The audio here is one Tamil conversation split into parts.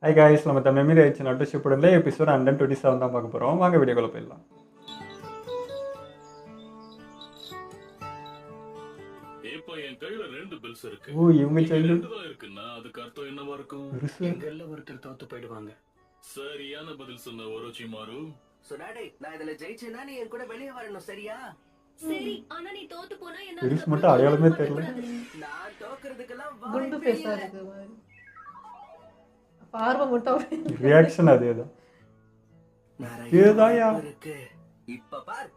ஹாய் காய்ஸ், நம்ம த மெமரி ஆயிடுச்சு நட்டு ஷிப்பில் எபிசோட் 127 தான் பார்க்க போகிறோம். வாங்க வீடியோக்குள்ள போயிடலாம். இப்போ என் கையில 2 பில்ஸ் இருக்கு. ஓ, இவங்க சைல்டு 2 தான் இருக்குன்னா அதுக்கு அர்த்தம் என்னவா இருக்கும்? எங்கெல்லாம் ஒருத்தர் தோத்து போயிடுவாங்க. சரியான பதில் சொன்ன ஒரோச்சிமாரு. சொன்னாடே, நான் இதுல ஜெயிச்சேன்னா நீ என் கூட வெளியே வரணும், சரியா? சரி, ஆனா நீ தோத்து போனா என்ன? பெருசு மட்டும் அடையாளமே தெரியல. நான் தோக்குறதுக்கெல்லாம் குண்டு பேசா இருக்கு மாதிரி. பார்வை மட்டும் ரியாக்ஷன் அதேதான். இதேதான்யா. இருக்கு. இப்ப பார்.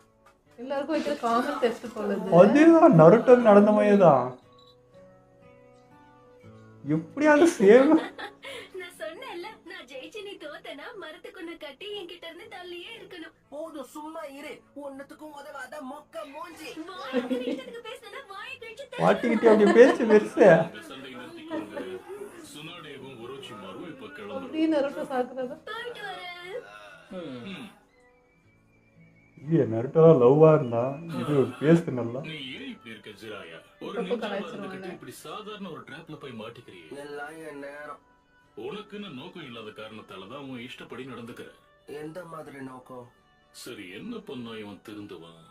எல்லாருக்கும் வைக்கிற காமன் டெஸ்ட் போலது. அதேதான், நருட்டோ நடந்த மாதிரியே தான். எப்படியாவது சேவ். நான் சொன்னேன்ல, நான் ஜெயிச்சு நீ தோத்தனா மரத்துக்குள்ள கட்டி என்கிட்ட இருந்து தள்ளியே இருக்கணும். போதும், சும்மா இரு. ஒண்ணுத்துக்கும் உதவாத மொக்க மூஞ்சி. வாய் கிட்டத்துக்கு பேசினா வாய் கிழிச்சு பாட்டிக்கிட்டே அப்படி பேச்சு பெருசு. இந்த சண்டை நிறுத்திக்கோங்க. சுனாடேவும் ஒரோச்சிமாரும் இப்ப கிளம்புறோம். அப்படியே நருட்டோ சாக்குறதா. போயிட்டு வரேன். இல்லையே, நருட்டோலாம் லவ்வா இருந்தா இது பேசு நல்லா. நீ ஏன் இப்படி இருக்க ஜிராயா? ஒரு தப்பு நிமிஷம் கலாய்ச்சிருவாங்க. இருந்துகிட்டு இப்படி சாதாரண ஒரு ட்ராப்ல போய் மாட்டிக்கிறியே. எல்லாம் என் நேரம். உனக்குன்னு நோக்கம் இல்லாத காரணத்தாலதான் உன் இஷ்டப்படி நடந்துக்கிற. எந்த மாதிரி நோக்கம்? சரி, என்ன பண்ணா இவன் திருந்துவான்?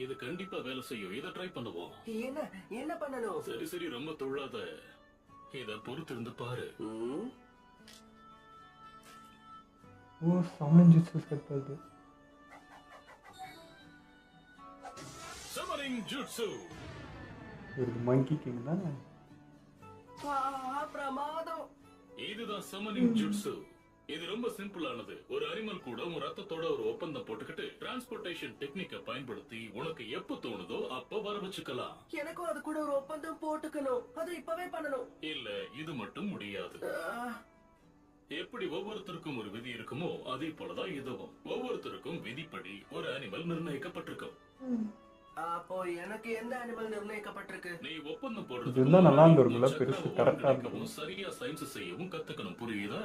இது கண்டிப்பா வேலை செய்யும். இதை ட்ரை பண்ணுவோம். என்ன என்ன பண்ணணும்? சரி சரி, ரொம்ப தொழாத. இத பொறுத்திருந்து பாரு. ஓ, சமன் ஜூஸ் கட் பண்ணுது. சமரிங் ஜுட்சு. ஒரு மங்கி கிங் தானே. பிரமாதம். இதுதான் சமனிங் ஜுட்சு. இது ரொம்ப சிம்பிளானது. ஒரு அனிமல் கூட உன் ரத்தத்தோட ஒரு ஒப்பந்தம் போட்டுக்கிட்டு டிரான்ஸ்போர்டேஷன் டெக்னிக்கை பயன்படுத்தி உனக்கு எப்ப தோணுதோ அப்ப வர வச்சுக்கலாம். எனக்கும் அது கூட ஒரு ஒப்பந்தம் போட்டுக்கணும். அது இப்பவே பண்ணணும். இல்ல, இது மட்டும் முடியாது. எப்படி ஒவ்வொருத்தருக்கும் ஒரு விதி இருக்குமோ அதே போலதான் இதுவும். ஒவ்வொருத்தருக்கும் விதிப்படி ஒரு அனிமல் நிர்ணயிக்கப்பட்டிருக்கும். அப்போ எனக்கு எந்த அனிமல் நிர்ணயிக்கப்பட்டிருக்கு? நீ ஒப்பந்தம் போடுறது இதெல்லாம் நல்லா இருந்திருக்குல்ல, பெருசு கரெக்டா இருக்கும். சரியா சயின்ஸ் செய்யவும் கத்துக்கணும், புரியுதா?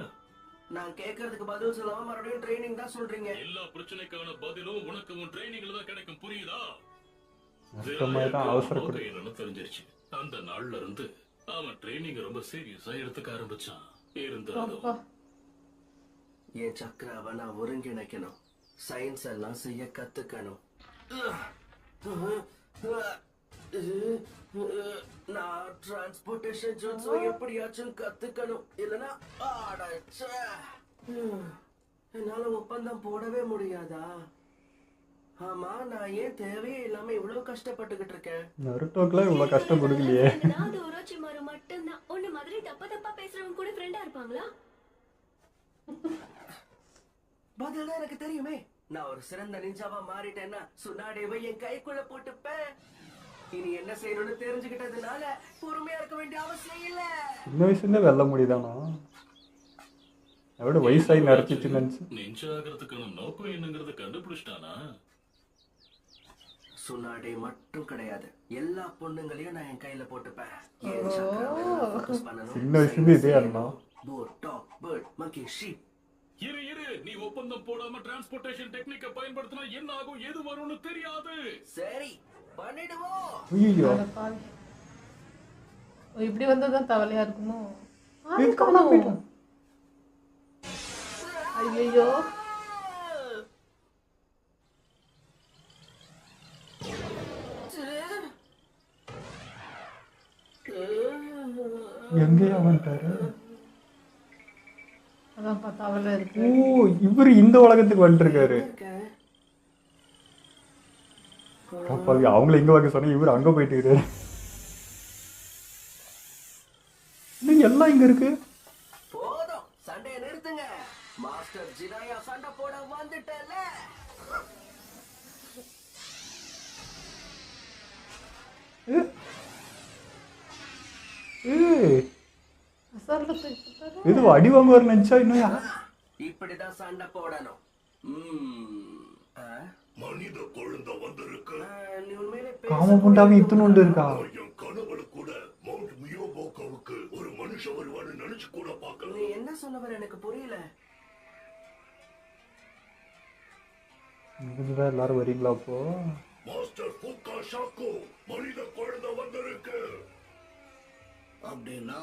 நான் கேக்குறதுக்கு பதில் சொல்லாம மறுபடியும் ட்ரைனிங் தான் சொல்றீங்க. எல்லா பிரச்சனைக்கான பதிலும் உனக்கு உன் ட்ரைனிங்ல தான் கிடைக்கும், புரியுதா? தான் அவசரப்படு. என்னன்னு தெரிஞ்சிருச்சு. அந்த நாள்ல இருந்து அவன் ட்ரைனிங் ரொம்ப சீரியஸா எடுத்துக்க ஆரம்பிச்சான். இருந்தாலும் என் சக்கராவை நான் ஒருங்கிணைக்கணும். சயின்ஸ் எல்லாம் செய்ய கத்துக்கணும். நான் டிரான்ஸ்போர்டேஷன் ஜூட்ஸை எப்படியாச்சும் கத்துக்கணும். இல்லனா என்னால ஒப்பந்தம் போடவே முடியாதா? ஆமா, நான் ஏன் தேவையே இல்லாம இவ்வளவு கஷ்டப்பட்டுக்கிட்டு இருக்கேன்? நருட்டோக்குலாம் இவ்வளவு கஷ்டம் கொடுக்கலையே. அது ஒரோச்சிமாரு மட்டும்தான் உன்ன மாதிரி தப்பா பேசுறவங்க கூட ஃப்ரெண்டா இருப்பாங்களா? பதில் தான் எனக்கு தெரியுமே. நான் ஒரு சிறந்த நிஞ்சாவா மாறிட்டேன்னா சுனாடேவை என் கைக்குள்ள போட்டுப்பேன். இனி என்ன செய்யணும்னு தெரிஞ்சுக்கிட்டதுனால பொறுமையா இருக்க வேண்டிய அவசியம் இல்ல. சின்ன வயசுல வெல்ல முடியுதானா? அவட வயசாகி நரைச்சிச்சு நினைச்சு. நிஞ்சா ஆகிறதுக்கான நோக்கம் என்னங்கறத கண்டுபிடிச்சிட்டானா? சுனாடே மட்டும் கிடையாது, எல்லா பொண்ணுங்களையும் நான் என் கையில போட்டுப்பேன். என் சக்கராவை நான் focus பண்ணணும். சின்ன வயசுல இதே அண்ணா. Boat, dog, bird, monkey, sheep. இரு, நீ ஒப்பந்தம் போடாம டிரான்ஸ்போர்டேஷன் டெக்னிக்கை பயன்படுத்தினா என்ன ஆகும், எது வரும்னு தெரியாது. சரி, பண்ணிடுவோம். ஐயோ, இப்படி வந்ததான் தவளையா இருக்குமோ? ஐயோ, எங்கேயா வந்துட்டாரு? அதான் தவளை இருக்கு. ஓ, இவரு இந்த உலகத்துக்கு வந்துருக்காரு. அப்பாவி, அவங்கள எங்க வாங்க சொன்னா இவரு அங்க போயிட்டு இருக்காரு. எல்லாம் இங்க இருக்கு. போதும், சண்டையை நிறுத்துங்க. மாஸ்டர் ஜிராயா சண்டை போட வந்துட்டல. இது அடி வாங்குவார் நினைச்சா இன்னும். இப்படிதான் சண்டை போடணும். மனித குழந்தை வந்திருக்கு. நீ உண்மையிலே காம புண்டாம இத்தனோண்டு இருக்கா? என் கனவுல கூட மவுண்ட் மியோபோக்காவுக்கு ஒரு மனுஷன் வருவான்னு நினைச்சு கூட பார்க்கல. நீ என்ன சொன்னவர் எனக்கு புரியல. இதுதான் எல்லாரும் வரீங்களா அப்போ? மாஸ்டர் ஃபுகா ஷாக்கோ, மனித குழந்தை வந்திருக்கு. அப்படின்னா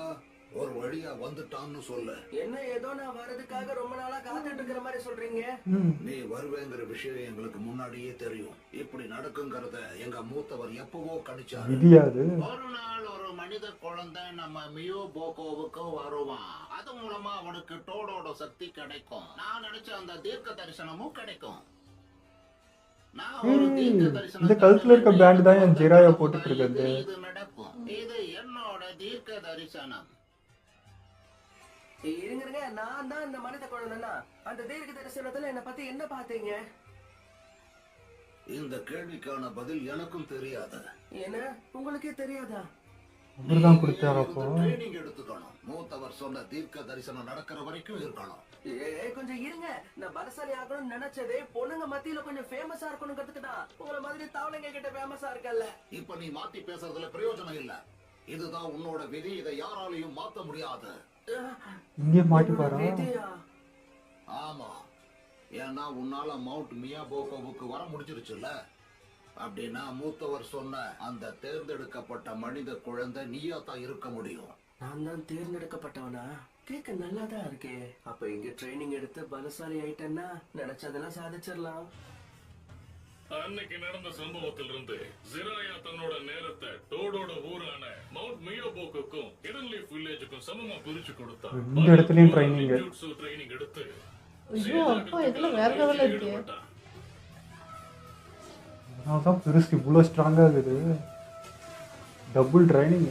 ஒரு வழியா வந்துட்டான்னு சொல்லு. என்ன ஏதோ நான் வர்றதுக்காக ரொம்ப நாளா காத்துட்டு இருக்கிற மாதிரி சொல்றீங்க. நீ வருவேங்கிற விஷயம் எங்களுக்கு முன்னாடியே தெரியும். இப்படி நடக்குங்கிறத எங்க மூத்தவர் எப்பவோ கணிச்சாரு. விதியாது. ஒரு நாள் ஒரு மனித குழந்தை நம்ம மியோ போகோவுக்கு வருவான். அது மூலமா அவனுக்கு டோடோட சக்தி கிடைக்கும். நான் நினைச்ச அந்த தீர்க்க தரிசனமும் கிடைக்கும். நான் ஒரு தீர்க்க தரிசனம் இந்த கழுத்துல இருக்க பேண்ட் தான் என் ஜிராயா போட்டுட்டு இருக்கிறது. இது நடக்கும். இது என்னோட தீர்க்க தரிசனம். இருங்க, நான் தான் இந்த மனித குழந்தைன்னா அந்த தீர்க்க தரிசனத்துல என்ன பத்தி என்ன பாத்தீங்க? இந்த கேள்விக்கான பதில் எனக்கும் தெரியாது. என்ன உங்களுக்கே தெரியாதா? அவர்தான் கொடுத்தாரு. அப்போ ட்ரைனிங் எடுத்துக்கணும். மூத்தவர் சொன்ன தீர்க்க தரிசனம் நடக்கிற வரைக்கும் இருக்கணும். கொஞ்சம் இருங்க, நான் பலசாலி ஆகணும்னு நினைச்சதே பொண்ணுங்க மத்தியில கொஞ்சம் ஃபேமஸா இருக்கணும் கத்துக்கிட்டான். உங்களை மாதிரி தவளைங்க கிட்ட ஃபேமஸா இருக்கல்ல. இப்ப நீ மாத்தி பேசுறதுல பிரயோஜனம் இல்ல. இதுதான் உன்னோட விதி. இதை யாராலையும் மாத்த முடியாது. இங்கே மாட்டி பாரு. ஆமா, ஏன்னா உன்னால மவுண்ட் மியாபோகோவுக்கு வர முடிஞ்சிருச்சுல்ல. அப்படின்னா மூத்தவர் சொன்ன அந்த தேர்ந்தெடுக்கப்பட்ட மனித குழந்தை நீயா தான் இருக்க முடியும். நான் தான் தேர்ந்தெடுக்கப்பட்டவனா? கேட்க நல்லாதான் இருக்கே. அப்ப இங்க ட்ரைனிங் எடுத்து பலசாலி ஆயிட்டேன்னா நினைச்சதெல்லாம் சாதிச்சிடலாம். அன்னைக்கு நடந்த சம்பவத்திலிருந்து ஜிராயா தன்னோட நேரத்தை டோடோட ஊரான மவுண்ட் மியோபோக்குக்கும் ஹிடன் லீஃப் வில்லேஜுக்கும் சமமா பிரிச்சு கொடுத்தான். இந்த இடத்துலயும் ட்ரைனிங். ட்ரைனிங் எடுத்து ஐயோ அப்பா இதெல்லாம் வேற லெவல்ல இருக்கு. அதனால்தான் பெருசு இவ்வளோ ஸ்ட்ராங்கா இருக்குது. Double training.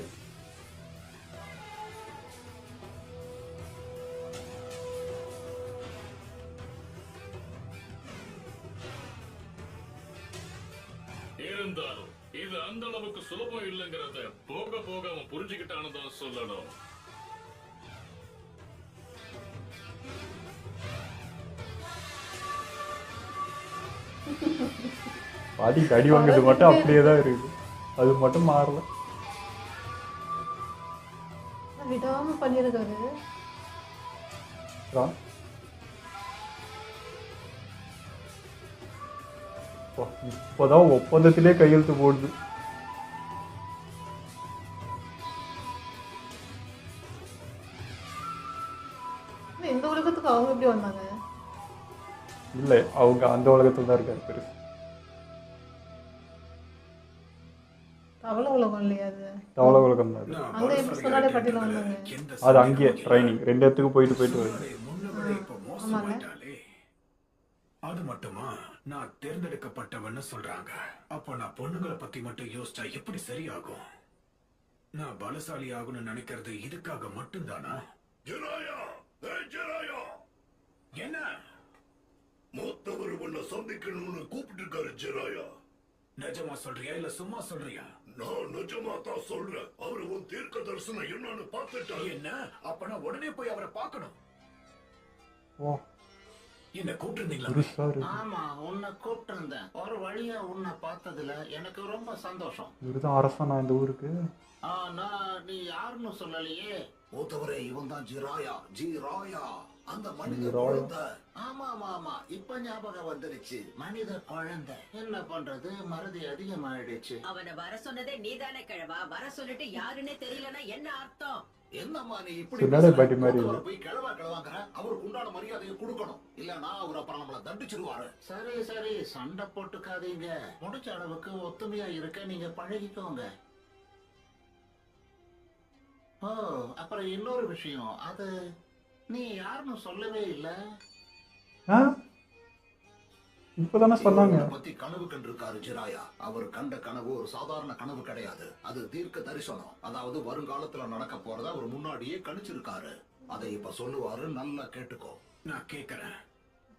இருந்தாலும் இது அந்த அளவுக்கு சுலபம் இல்லைங்கிறத போக போக அவன் புரிஞ்சுக்கிட்டான்னு தான் சொல்லணும். பாதிக்கு அடி வாங்குறது மட்டும் அப்படியே தான் இருக்குது. அது மட்டும் மாறல. விடாம பண்ணிருக்காரு. இப்போதான் ஒப்பந்தத்திலே கையெழுத்து போடுது. இந்த உலகத்துக்கு அவங்க எப்படி வந்தாங்க? இல்ல அவங்க அந்த உலகத்துல தான் இருக்காரு பெருசு. தவளை உலகம் இல்லையா அது? தவளை உலகம் தான். அங்க எப்படி சொன்னாலே பட்டியல வந்தாங்க. அது அங்கேயே ட்ரைனிங் 2 இடத்துக்கு போயிட்டு வருது. அது மட்டுமா நான் தேர்ந்தெடுக்கப்பட்டவன்னு சொல்றாங்க. அப்ப நான் பொண்ணுங்களை பத்தி மட்டும் யோசிச்சா எப்படி சரியாகும்? நான் பலசாலி ஆகணும்னு நினைக்கிறது இதுக்காக மட்டும்தானா? என்ன மூத்தவர் உன்னை சந்திக்கணும்னு கூப்பிட்டு இருக்காரு ஜிராயா. நிஜமா சொல்றியா இல்ல சும்மா சொல்றியா? நான் நிஜமா தான் சொல்றேன். அவரு உன் தீர்க்க தரிசனம் என்னன்னு பார்த்துட்டாரு. என்ன? அப்ப நான் உடனே போய் அவரை பார்க்கணும். ஓ என்ன கூப்பிட்டுருந்தீங்களா? பெருசா இருக்கு. ஆமா, உன்னை கூப்பிட்டு இருந்தேன். ஒரு வழியா உன்னை பார்த்ததுல எனக்கு ரொம்ப சந்தோஷம். இவருதான் அரசனா இந்த ஊருக்கு. ஆனா நீ யாருன்னு சொல்லலையே. மூத்தவரே, இவன் தான் ஜிராயா. ஜிராயா அந்த மனித குழந்தை. ஆமா ஆமா ஆமா, இப்ப ஞாபகம் வந்துருச்சு. மனித குழந்தை. என்ன பண்றது, மறதி அதிகமாயிடுச்சு. அவனை வர சொன்னதே நீதானே கிழவா? வர சொல்லிட்டு யாருன்னே தெரியலன்னா என்ன அர்த்தம்? என்னம்மா நீ இப்படி சுடாதே பாட்டி மாதிரி. போய் கிழவா கிழவாங்கிற? அவருக்கு உண்டான மரியாதையை கொடுக்கணும். இல்லன்னா அவர் அப்புறம் நம்மள தண்டிச்சிருவாரு. சரி சரி, சண்டை போட்டுக்காதீங்க. முடிச்ச அளவுக்கு ஒத்துமையா இருக்க நீங்க பழகிக்கோங்க. ஓ, அப்புறம் இன்னொரு விஷயம், அது நீ யாருன்னு சொல்லவே இல்ல. இப்பதானே சொன்னாங்க. பத்தி கனவு கண்டிருக்காரு ஜிராயா. அவர் கண்ட கனவு ஒரு சாதாரண கனவு கிடையாது. அது தீர்க்க தரிசனம். அதாவது வருங்காலத்துல நடக்க போறத அவர் முன்னாடியே கணிச்சிருக்காரு. அதை இப்ப சொல்லுவாரு, நல்லா கேட்டுக்கோ. நான் கேக்குறேன்.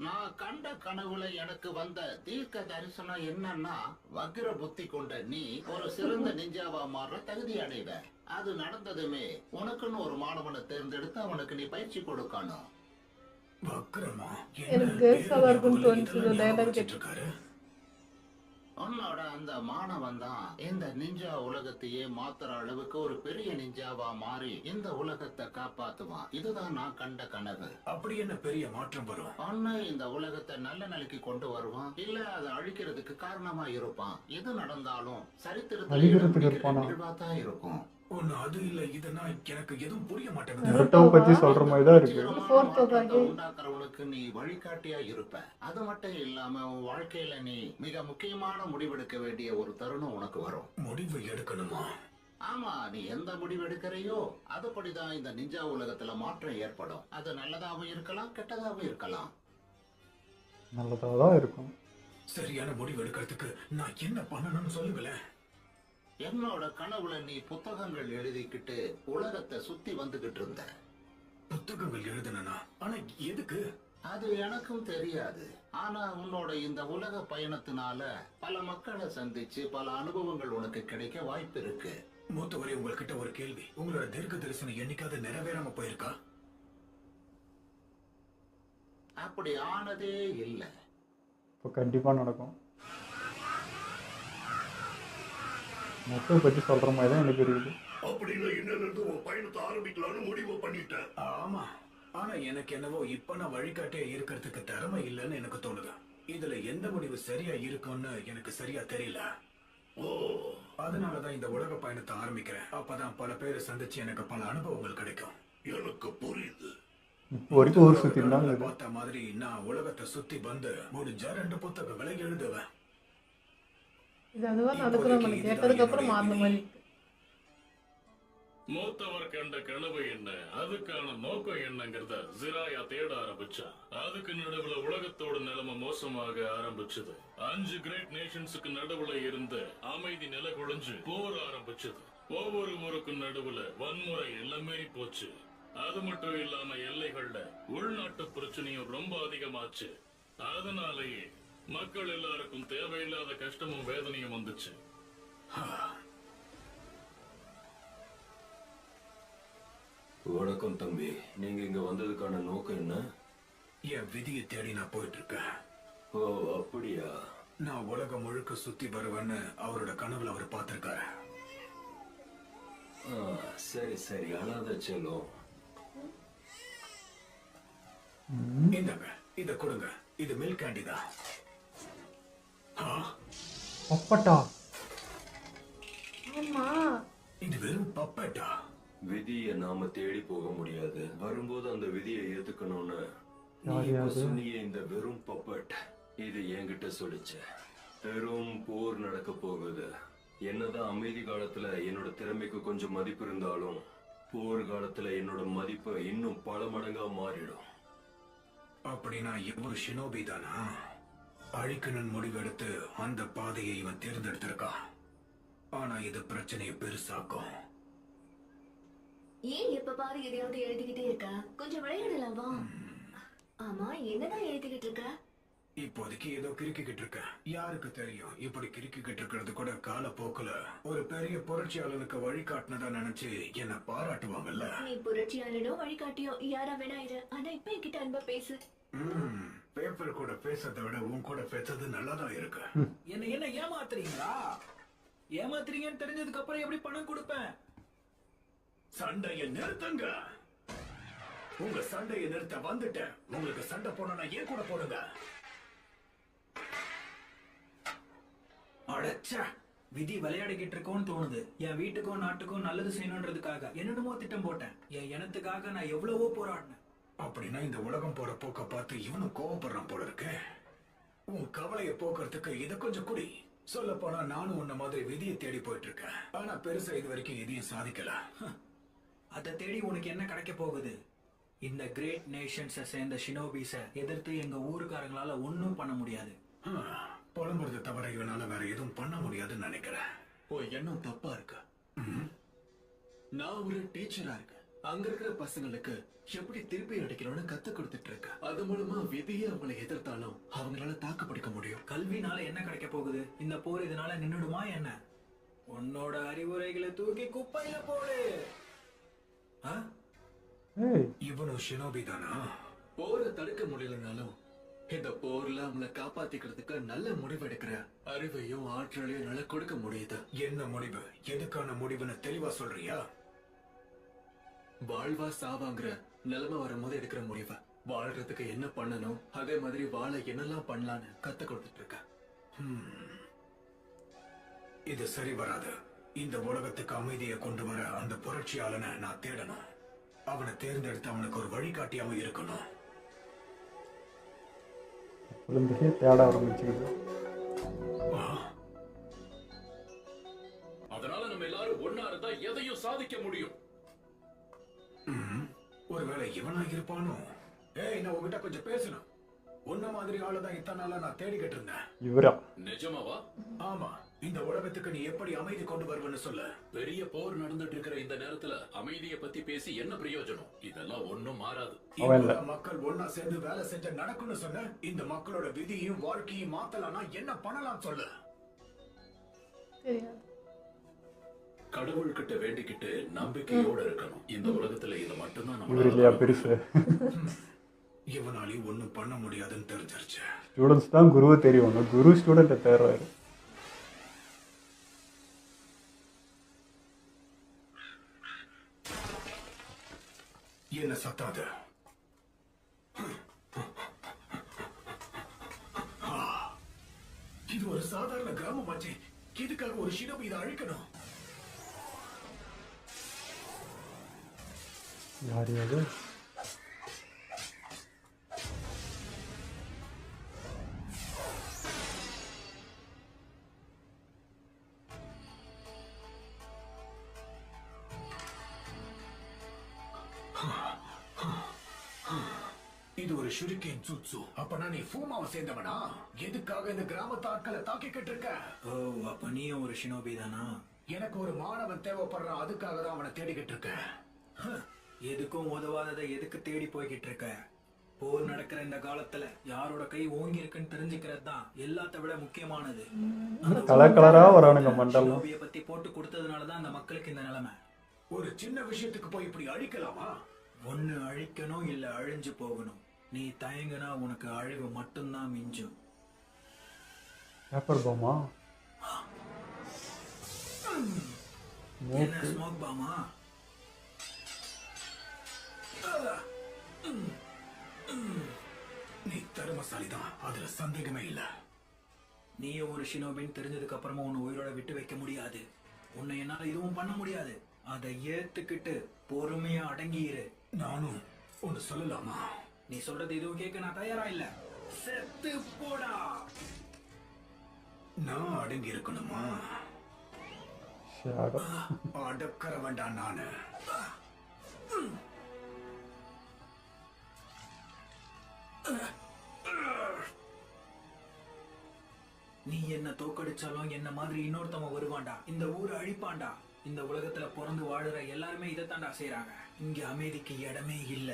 நான் கண்ட கனவுல எனக்கு வந்த தீர்க்க தரிசனம் என்னன்னா, வக்ர புத்தி கொண்ட நீ ஒரு சிறந்த நிஞ்சாவா மாற தகுதி அடைவ. அது நடந்ததுமே உனக்குன்னு ஒரு மாணவனை தேர்ந்தெடுத்து அவனுக்கு நீ பயிற்சி கொடுக்கணும். வக்ரமா? எனக்கு கேர்ள்ஸாக இருக்குன்னு தோணுச்சு டைலாக் கேட்டிருக்காரு. உன்னோட அந்த மாணவன் தான் இந்த நிஞ்சா உலகத்தையே மாத்துற அளவுக்கு ஒரு பெரிய நிஞ்சாவா மாறி இந்த உலகத்தை காப்பாத்துவான். இதுதான் நான் கண்ட கனவு. அப்படி என்ன பெரிய மாற்றம் வரும்? ஒன்னு இந்த உலகத்தை நல்ல நிலைக்கு கொண்டு வருவான், இல்ல அதை அழிக்கிறதுக்கு காரணமா இருப்பான். எது நடந்தாலும் சரித்திரத்தில் அழிக்கிறதுக்கு இருப்பானா? தான் இருக்கும். ஒண்ணு அது இல்ல இதுனா எனக்கு எதுவும் புரிய மாட்டேங்குது. நருட்டோவை பத்தி சொல்ற மாதிரி தான் இருக்கு. நிச்சயமான Fourth மாற்றத்தை Hokage. உண்டாக்குறவனுக்கு நீ வழிகாட்டியா இருப்ப. அது மட்டும் இல்லாம உன் வாழ்க்கையில நீ மிக முக்கியமான முடிவெடுக்க வேண்டிய ஒரு தருணம் உனக்கு வரும். முடிவு எடுக்கணுமா? ஆமா, நீ எந்த முடிவு எடுக்கிறையோ அதுபடிதான் இந்த நிஞ்சா உலகத்துல மாற்றம் ஏற்படும். அது நல்லதாவும் இருக்கலாம், கெட்டதாவும் இருக்கலாம். நல்லதாக தான் இருக்கும். சரியான முடிவு எடுக்கிறதுக்கு நான் என்ன பண்ணணும்னு சொல்லுங்களேன். என்னோட கனவுல நீ புத்தகங்கள் எழுதிக்கிட்டு உலகத்தை சுத்தி வந்துகிட்டு இருந்த. புத்தகங்கள் எழுதுனா ஆனா எதுக்கு? அது எனக்கும் தெரியாது. ஆனா உன்னோட இந்த உலக பயணத்தினால பல மக்களை சந்திச்சு பல அனுபவங்கள் உனக்கு கிடைக்க வாய்ப்பு இருக்கு. மூத்தவரே, உங்ககிட்ட ஒரு கேள்வி. உங்களோட தீர்க்க தரிசனம் என்னைக்காவது நிறைவேறாம போயிருக்கா? அப்படி ஆனதே இல்லை. இப்போ கண்டிப்பாக நடக்கும். மொத்தவை பற்றி சொல்கிற மாதிரி தான் எனக்கு இருக்குது. அப்படின்னா இன்னிலிருந்து உன் பயணத்தை ஆரம்பிக்கலாம்னு முடிவு பண்ணிட்டேன். ஆமா, ஆனா எனக்கு என்னவோ இப்ப நான் வழிகாட்டியா இருக்கிறதுக்கு திறமை இல்லைன்னு எனக்கு தோணுது. இதுல எந்த முடிவு சரியா இருக்கும்னு எனக்கு சரியா தெரியல. ஓ, அதனாலதான் இந்த உலக பயணத்தை ஆரம்பிக்கிறேன். அப்பதான் பல பேரை சந்திச்சு எனக்கு பல அனுபவங்கள் கிடைக்கும். எனக்கு புரியுது. இப்போ வரைக்கும் ஊர் சுற்றி இருந்தாங்க. பார்த்த மாதிரி நான் உலகத்தை சுத்தி வந்து முடிஞ்ச 2 புத்தகங்களை எழுதுவேன். இது அதுவா நடக்கிற மாதிரி கேட்டதுக்கு அப்புறம் மாறின மாதிரி இருக்கு. மூத்தவர் கண்ட கனவு என்ன, அதுக்கான நோக்கம் என்னங்கிறத ஜிராயா தேட ஆரம்பிச்சா. அதுக்கு நடுவுல உலகத்தோட நிலைமை மோசமாக ஆரம்பிச்சது. 5 கிரேட் நேஷன்ஸுக்கு நடுவுல இருந்த அமைதி நிலை குலைஞ்சு போர் ஆரம்பிச்சது. ஒவ்வொரு ஊருக்கும் நடுவுல வன்முறை எல்லாமே போச்சு. அது மட்டும் இல்லாம எல்லைகள்ல உள்நாட்டு பிரச்சனையும் ரொம்ப அதிகமாச்சு. அதனாலேயே மக்கள் எல்லாருக்கும் தேவையில்லாத கஷ்டமும் வேதனையும் வந்துச்சு. வணக்கம் தம்பி, நீங்க இங்க வந்ததுக்கான நோக்கம் என்ன? என் விதியை தேடி நான் போயிட்டு இருக்கேன். ஓ அப்படியா? நான் உலகம் முழுக்க சுத்தி வருவேன்னு அவரோட கனவுல அவர் பார்த்திருக்காரு. சரி சரி, அனாத செல்லும். இந்தாங்க, இத கொடுங்க. இது மில்க் கேண்டி தான். பப்பட்டா? ஆமா, இது வெறும் பப்பட்டா. விதியை நாம தேடி போக முடியாது. வரும்போது அந்த விதியை ஏத்துக்கணும்னு நீ யார் இப்ப யாரு? சொன்னியே, இந்த வெறும் பப்பட் இது என்கிட்ட சொல்லிச்சு. பெரும் போர் நடக்க போகுது. என்னதான் அமைதி காலத்துல என்னோட திறமைக்கு கொஞ்சம் மதிப்பு இருந்தாலும் போர் காலத்துல என்னோட மதிப்பு இன்னும் பல மடங்கா மாறிடும். அப்படின்னா இவர் ஷினோபி தானா? அழிக்கணும்னு முடிவெடுத்து அந்த பாதையை இவன் தேர்ந்தெடுத்திருக்கான். ஆனா இது பிரச்சனையை பெருசாக்கும். ஏன் எப்ப பாரு எதையாவது எழுதிக்கிட்டே இருக்கா? கொஞ்சம் விளையாடலாமா? ஆமா, என்னதான் எழுதிக்கிட்டு இருக்க? இப்போதைக்கு ஏதோ கிறுக்கிக்கிட்டு இருக்க. யாருக்கு தெரியும், இப்படி கிறுக்கிக்கிட்டு இருக்கிறது கூட காலப்போக்குல ஒரு பெரிய புரட்சியாளனுக்கு வழிகாட்டினதா நினைச்சு என்ன பாராட்டுவாங்கல்ல. நீ புரட்சியாளனோ வழிகாட்டியோ யாரா வேணா இரு, ஆனா இப்ப என்கிட்ட அன்பா பேசு. பேப்பர் கூட பேசுறதை விட உன் கூட பேசுறது நல்லாதான் இருக்கு. என்ன ஏமாத்துறீங்களா? ஏமாத்துறீங்கன்னு தெரிஞ்சதுக்கு அப்புறம் எப்படி பணம் கொடுப்பேன்? சண்டைய நிறுத்துங்க. உங்க சண்டையை நிறுத்த வந்துட்டேன். உங்களுக்கு சண்டை போனா ஏன் கூட போடுங்க. அடச்சா, விதி விளையாடிக்கிட்டு இருக்கோன்னு தோணுது. என் வீட்டுக்கும் நாட்டுக்கும் நல்லது செய்யணுன்றதுக்காக என்னென்னமோ திட்டம் போட்டேன். என் இனத்துக்காக நான் எவ்வளவோ போராடினேன். அப்படின்னா இந்த உலகம் போற போக்க பார்த்து இவனும் கோவப்படுறான் போல இருக்கு. உன் கவலையை போக்குறதுக்கு இத கொஞ்சம் குடி. சொல்ல போனா நானும் உன்ன மாதிரி விதியை தேடி போயிட்டு இருக்கேன். ஆனா பெருசா இது வரைக்கும் எதையும் சாதிக்கல. அதை தேடி உனக்கு என்ன கிடைக்க போகுது? இந்த கிரேட் நேஷன்ஸை சேர்ந்த ஷினோபிஸ எதிர்த்து எங்க ஊருக்காரங்களால ஒன்னும் பண்ண முடியாது. புலம்புறதை தவிர இவனால வேற எதுவும் பண்ண முடியாதுன்னு நினைக்கிறேன். ஓ, எண்ணம் தப்பா இருக்கு. நான் ஒரு டீச்சரா இருக்கேன். அங்க இருக்கிற பசங்களுக்கு எப்படி திருப்பி அடிக்கணும்னு கத்து கொடுத்துட்டு இருக்கேன். அது மூலமா விதியை அவங்களை எதிர்த்தாலும் அவங்களால தாக்கு பிடிக்க முடியும். கல்வினால என்ன கிடைக்க போகுது? இந்த போர் இதனால நின்னுடுமா என்ன? உன்னோட அறிவுரைகளை தூக்கி குப்பையில போடு. இவனும் ஷினோபி தானா? போரை தடுக்க முடியலனாலும் இந்த போர்ல அவங்களை காப்பாத்திக்கிறதுக்கு நல்ல முடிவு எடுக்கிற அறிவையும் ஆற்றலையும் நல்லா கொடுக்க முடியுது. என்ன முடிவு? எதுக்கான முடிவுன்னு தெளிவா சொல்றியா? வாழ்வா சாவாங்கிற நிலைமை வரும்போது எடுக்கிற முடிவை. வாழ்றதுக்கு என்ன பண்ணணும், அதே மாதிரி வாழ என்னெல்லாம் பண்ணலான்னு கத்து கொடுத்துட்டு இருக்க. இது சரி வராது. இந்த உலகத்துக்கு அமைதியை கொண்டு வர அந்த புரட்சியாளனை நான் தேடணும். அவனை தேர்ந்தெடுத்து அவனுக்கு ஒரு வழிகாட்டியாம இருக்கணும். குழந்தையே தேட ஆரம்பிச்சுக்குது. அதனால நம்ம எல்லாரும் ஒன்னா இருந்தா எதையும் சாதிக்க முடியும். ஒருவேளை இவனா இருப்பானோ? ஏய், நான் உங்ககிட்ட கொஞ்சம் பேசணும். உன்ன மாதிரி ஆளுதான் இத்தனை நாளா நான் தேடிக்கிட்டு இருந்தேன். இவரா? நிஜமாவா? ஆமா. இந்த உலகத்துக்கு நீ எப்படி அமைதி கொண்டு வருவன்னு சொல்ல. பெரிய போர் நடந்துட்டு இருக்கிற இந்த நேரத்துல அமைதியை பத்தி பேசி என்ன பிரயோஜனம்? இதெல்லாம் ஒண்ணும் மாறாது. மக்கள் ஒன்னா சேர்ந்து வேலை செஞ்ச நடக்கும்னு சொன்ன. இந்த மக்களோட விதியும் வாழ்க்கையும் மாத்தலாம்னா என்ன பண்ணலாம் சொல்லு. கடவுள் கிட்ட வேண்டிக்கிட்டு நம்பிக்கையோட இருக்கணும். இந்த உலகத்துல இது மட்டும்தான் இவர் இல்லையா பெருசு? இவனாலையும் ஒண்ணும் பண்ண முடியாதுன்னு தெரிஞ்சிருச்சு. ஸ்டூடெண்ட்ஸ் தான் குருவை தெரியும், குரு ஸ்டூடெண்ட்டை தேடுறாரு. என்ன சத்தாத? இது ஒரு சாதாரண கிராமமாச்சு. இதுக்காக ஒரு ஷினோபி இதை அழிக்கணும். யாரு அது? இது ஒரு ஷுரிகேன் ஜுட்சு. அப்பனா நீ ஃபூமாவை சேர்ந்தவனா? எதுக்காக இந்த கிராமத்து ஆட்களை தாக்கிக்கிட்டு இருக்க? ஓ, அப்ப நீயும் ஒரு ஷினோபி தானா? எனக்கு ஒரு மாணவன் தேவைப்படுறான், அதுக்காக தான் அவனை தேடிக்கிட்டு இருக்கேன். எதுக்கும் உதவாததை எதுக்கு தேடி போய்கிட்டு இருக்க? போர் நடக்கிற இந்த காலத்துல யாரோட கை ஓங்கி இருக்குன்னு தெரிஞ்சுக்கிறது தான் எல்லாத்த விட முக்கியமானது. கலர் கலரா வரானுங்க மண்டலம். ஷினோபியை பத்தி போட்டு கொடுத்ததுனாலதான் அந்த மக்களுக்கு இந்த நிலைமை. ஒரு சின்ன விஷயத்துக்கு போய் இப்படி அழிக்கலாமா? ஒண்ணு அழிக்கணும் இல்ல அழிஞ்சு போகணும். நீ தயங்குனா உனக்கு அழிவு மட்டும்தான் மிஞ்சும். பேப்பர் பாமா? என்ன ஸ்மோக் பாமா? நீ தர்மசாலிதான், அதுல சந்தேகமே இல்ல. நீயும் ஒரு ஷினோபின்னு தெரிஞ்சதுக்கு அப்புறமா உன்னை உயிரோட விட்டு வைக்க முடியாது. உன்னை என்னால இதுவும் பண்ண முடியாது. அதை ஏத்துக்கிட்டு பொறுமையா அடங்கியிரு. நானும் ஒன்னு சொல்லலாமா? நீ சொல்றது எதுவும் கேட்க நான் தயாரா இல்ல. செத்து போடா. நான் அடங்கி இருக்கணுமா? அடக்கற வேண்டாம் நானு. நீ என்ன தோக்கடிச்சாலும் என்ன மாதிரி இன்னொருத்தவன் வருவான்டா. இந்த ஊரை அழிப்பான்டா. இந்த உலகத்துல பிறந்து வாழுற எல்லாருமே இதைத்தாண்டா செய்யறாங்க. இங்க அமைதிக்கு இடமே இல்ல.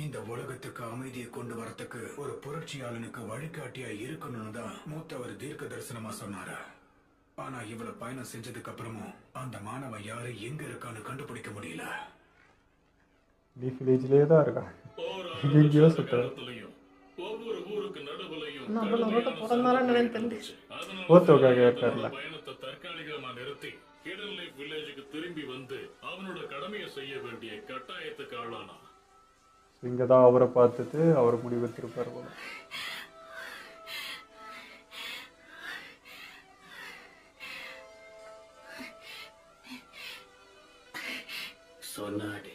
இந்த உலகத்துக்கு அமைதியை கொண்டு வரத்துக்கு ஒரு புரட்சியாளனுக்கு வழிகாட்டியா இருக்கணும்னு தான் மூத்தவர் தீர்க்க தரிசனமா சொன்னாரு. ஆனா இவ்வளவு பயணம் செஞ்சதுக்கு அப்புறமும் அந்த மாணவன் யாரு எங்க இருக்கான்னு கண்டுபிடிக்க முடியல. லீஃப் வில்லேஜ்லயே தான் இருக்கா. எங்கேயோ சுத்த. ஒவ்வொரு ஊருக்கு நடுவுலையும் பயணத்தை தற்காலிகமா நிறுத்தி ஹிடன் லேக் வில்லேஜுக்கு திரும்பி வந்து அவனோட கடமையை செய்ய வேண்டிய கட்டாயத்துக்கு ஆளானா. இங்கதான் அவரை பார்த்துட்டு அவர் முடிவெடுத்திருப்பாரு போல. சொன்னாடி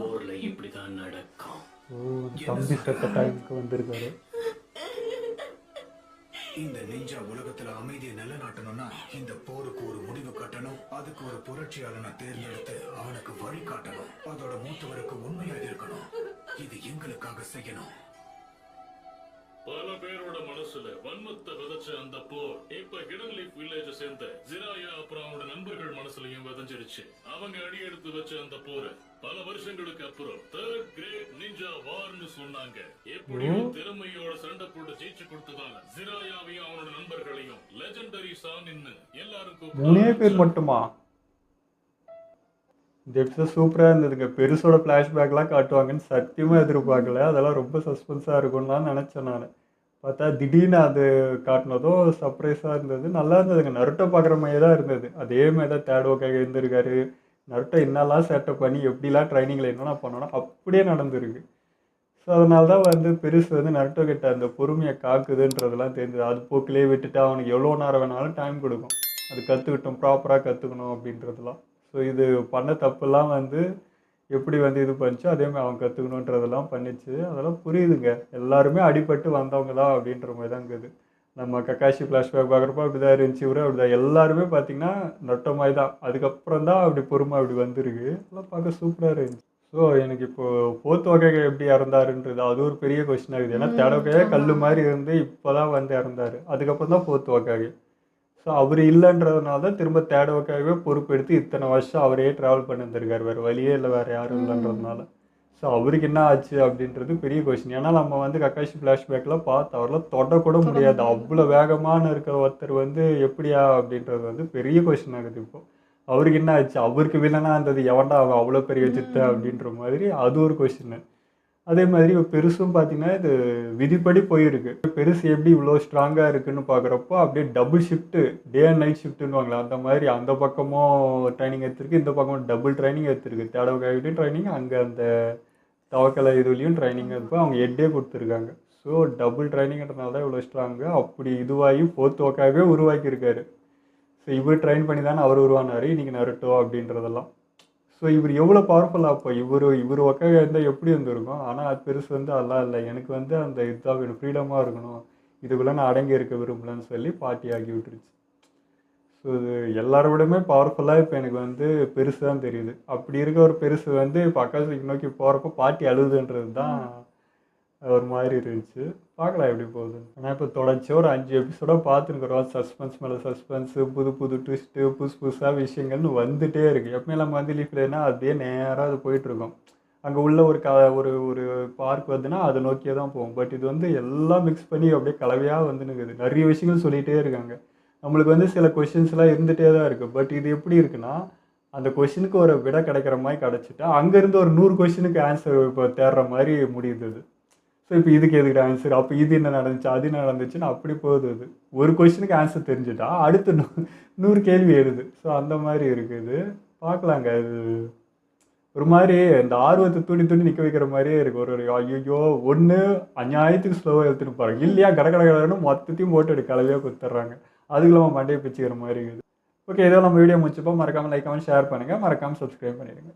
ஊர்ல இப்படிதான் நடக்கும். தம்பி செத்த டைமுக்கு வந்திருக்காரு. இந்த நிஞ்சா உலகத்துல அமைதியை நிலைநாட்டணும்னா இந்த போருக்கு ஒரு முடிவு கட்டணும். அதுக்கு ஒரு புரட்சியாளனை தேர்ந்தெடுத்து அவனுக்கு வழி காட்டணும். அதோட மூத்தவருக்கு உண்மையாக இருக்கணும். இது எங்களுக்காக செய்யணும். பல பேரோட மனசுல வன்மத்தை விதைச்ச அந்த போர் இப்ப ஹிடன் லீஃப் வில்லேஜ சேர்ந்த ஜிராயா அப்புறம் அவனோட நண்பர்கள் மனசுலயும் விதைஞ்சிருச்சு. அவங்க அடியெடுத்து வச்ச அந்த போரை பல வருஷங்களுக்கு அப்புறம் தேர்ட் கிரேட் நிஞ்சா வார்னு சொன்னாங்க. எப்படியோ திறமையோட சண்டை போட்டு ஜெயிச்சு கொடுத்ததால ஜிராயாவையும் அவனோட நண்பர்களையும் லெஜெண்டரி சானின்னு எல்லாருக்கும் 3 பேர் மட்டுமா? இந்த எபிசோட் சூப்பரா இருந்ததுங்க. பெருசோட பிளாஷ்பேக்லாம் காட்டுவாங்கன்னு சத்தியமா எதிர்பார்க்கல. அதெல்லாம் ரொம்ப சஸ்பென்ஸா இருக்கும்லாம் நினைச்சேன் நான். பார்த்தா திடீர்னு அது காட்டினதும் சர்ப்ரைஸா இருந்தது. நல்லா இருந்ததுங்க. நருட்டோ பார்க்குற மாதிரியே தான் இருந்தது. அதே மாதிரி தான் தேடோக்காக இருந்திருக்காரு. நருட்டோ என்னெல்லாம் செட்டப் பண்ணி எப்படிலாம் ட்ரைனிங்கில் என்னென்ன பண்ணோன்னா அப்படியே நடந்திருக்கு. ஸோ அதனால தான் வந்து பெருசு வந்து நருட்டோ கிட்ட அந்த பொறுமையை காக்குதுன்றதெல்லாம் தெரிஞ்சது. அது போக்கிலே விட்டுட்டு அவனுக்கு எவ்வளோ நேரம் வேணாலும் டைம் கொடுக்கும். அது கற்றுக்கிட்டோம், ப்ராப்பராக கற்றுக்கணும் அப்படின்றதெல்லாம். ஸோ இது பண்ண தப்புலாம் வந்து எப்படி வந்து இது பண்ணிச்சோ அதேமாதிரி அவன் கற்றுக்கணுன்றதெல்லாம் பண்ணிச்சு. அதெல்லாம் புரியுதுங்க. எல்லாருமே அடிபட்டு வந்தவங்க தான் அப்படின்ற மாதிரி தான் இருக்குது. நம்ம கக்காஷி ஃப்ளாஷ்பேக் பார்க்குறப்போ அப்படி தான் இருந்துச்சு, இவரே அப்படி தான். எல்லாருமே பார்த்தீங்கன்னா நொட்டை மாதிரி தான். அதுக்கப்புறம் தான் அப்படி பொறுமை அப்படி வந்திருக்கு. அதெல்லாம் பார்க்க சூப்பராக இருந்துச்சு. ஸோ எனக்கு இப்போது போர்த் வகையை எப்படி இறந்தாருன்றது அது ஒரு பெரிய கொஸ்டின் ஆகுது. ஏன்னா தேர்ட் வகையே கல் மாதிரி இருந்து இப்போ தான் வந்து இறந்தார். அதுக்கப்புறம் தான் போர்த் வகையே. ஸோ அவர் இல்லைன்றதுனால தான் திரும்ப தேர்ட் வகையாகவே பொறுப்பெடுத்து இத்தனை வருஷம் அவரே ட்ராவல் பண்ணி வந்திருக்காரு. வேறு வழியே இல்லை, வேறு யாரும் இல்லைன்றதுனால. ஸோ அவருக்கு என்ன ஆச்சு அப்படின்றது பெரிய கொஸ்டின். ஏன்னா நம்ம வந்து கக்காஷி ஃப்ளாஷ்பேக்கில் பார்த்து அவரெல்லாம் தொடக்கூட முடியாது. அவ்வளோ வேகமான இருக்கிற ஒருத்தர் வந்து எப்படியா அப்படின்றது வந்து பெரிய கொஸ்டின் ஆகுது. இப்போது அவருக்கு என்ன ஆச்சு, அவருக்கு வில்லனாக இருந்தது எவன்டா அவன் அவ்வளோ பெரிய சித்த அப்படின்ற மாதிரி அது ஒரு கொஸ்டின். அதே மாதிரி இப்போ பெருசும் பார்த்தீங்கன்னா இது விதிப்படி போயிருக்கு. பெருசு எப்படி இவ்வளோ ஸ்ட்ராங்காக இருக்குன்னு பார்க்குறப்போ அப்படியே double shift, day and night ஷிஃப்ட்டுன்னு அந்த மாதிரி அந்த பக்கமும் ட்ரைனிங் எடுத்திருக்கு, இந்த பக்கமும் டபுள் ட்ரைனிங் எடுத்திருக்கு. தேடவகையும் ட்ரைனிங், அங்கே அந்த தவக்கலை இதுலேயும் ட்ரைனிங் எடுப்போ அவங்க எட்டே கொடுத்துருக்காங்க. ஸோ டபுள் ட்ரைனிங்கிறதுனால தான் இவ்வளோ ஸ்ட்ராங்கு. அப்படி இதுவாகி போர்த் வகையாகவே உருவாக்கியிருக்காரு. ஸோ இவர் ட்ரெயின் பண்ணி தானே அவர் உருவானார் இன்றைக்கி நருட்டோ அப்படின்றதெல்லாம். ஸோ இவர் எவ்வளோ பவர்ஃபுல்லாக அப்போ இவர் ஒக்காக இருந்தால் எப்படி இருந்திருக்கும். ஆனால் அது பெருசு வந்து அதெல்லாம் இல்லை, எனக்கு வந்து அந்த இதாக வேணும், ஃப்ரீடமாக இருக்கணும், இதுக்குள்ளே நான் அடங்கி இருக்க விரும்பலன்னு சொல்லி பார்ட்டி ஆக்கி விட்டுருச்சு. ஸோ இது எல்லாரோடமே பவர்ஃபுல்லாக இப்போ எனக்கு வந்து பெருசு தான் தெரியுது. அப்படி இருக்க ஒரு பெருசு வந்து இப்போ அக்காசுக்கு நோக்கி போகிறப்போ பார்ட்டி அழுதுன்றது தான் ஒரு மாதிரி இருந்துச்சு. பார்க்கலாம் எப்படி போகுது. ஆனால் இப்போ தொடர்ச்சியாக ஒரு 5 எபிசோடாக பார்த்துருக்குறோம். சஸ்பென்ஸ் மேலே சஸ்பென்ஸு, புது புது ட்விஸ்ட்டு, புதுசாக விஷயங்கள்னு வந்துகிட்டே இருக்குது. எப்பவுமே நம்ம வந்து லீஃப்லன்னா அப்படியே நேராக அது போயிட்டுருக்கோம். அங்கே உள்ள ஒரு ஒரு பார்க் வந்துன்னா அதை நோக்கியே தான் போகும். பட் இது வந்து எல்லாம் மிக்ஸ் பண்ணி அப்படியே கலவையாக வந்துனுக்குது. நிறைய விஷயங்கள் சொல்லிகிட்டே இருக்காங்க. நம்மளுக்கு வந்து சில கொஷின்ஸ்லாம் இருந்துகிட்டே தான் இருக்குது. பட் இது எப்படி இருக்குன்னா அந்த கொஷினுக்கு ஒரு விடை கிடைக்கிற மாதிரி கிடச்சிட்டா அங்கேருந்து ஒரு 100 கொஷினுக்கு ஆன்சர் இப்போ தேடுற மாதிரி முடியுது. ஸோ இப்போ இதுக்கு எதுக்கு ஆன்சர், அப்போ இது என்ன நடந்துச்சு, அது என்ன நடந்துச்சுன்னு அப்படி போகுது. அது ஒரு கொஸ்டினுக்கு ஆன்சர் தெரிஞ்சுட்டா அடுத்து 100 கேள்வி எழுது. ஸோ அந்த மாதிரி இருக்குது. பார்க்கலாங்க. அது ஒரு மாதிரி இந்த ஆர்வத்தை தூண்டி நிற்க வைக்கிற மாதிரியே இருக்குது. ஒரு ஐயோ ஒன்று அநியாயத்துக்கு ஸ்லோவாக எடுத்துன்னு போகிறாங்க, இல்லையா கடகடன்னு மொத்தத்தையும் போட்டு கலவையாக கொடுத்துட்றாங்க. அதுக்குள்ள நம்ம மண்டையை பிச்சுக்கிற மாதிரி இருக்குது. ஓகே, இதோ நம்ம வீடியோ முடிச்சுப்போம். மறக்காமல் லைக் கமெண்ட் ஷேர் பண்ணுங்கள், மறக்காமல் சப்ஸ்கிரைப் பண்ணிடுங்க.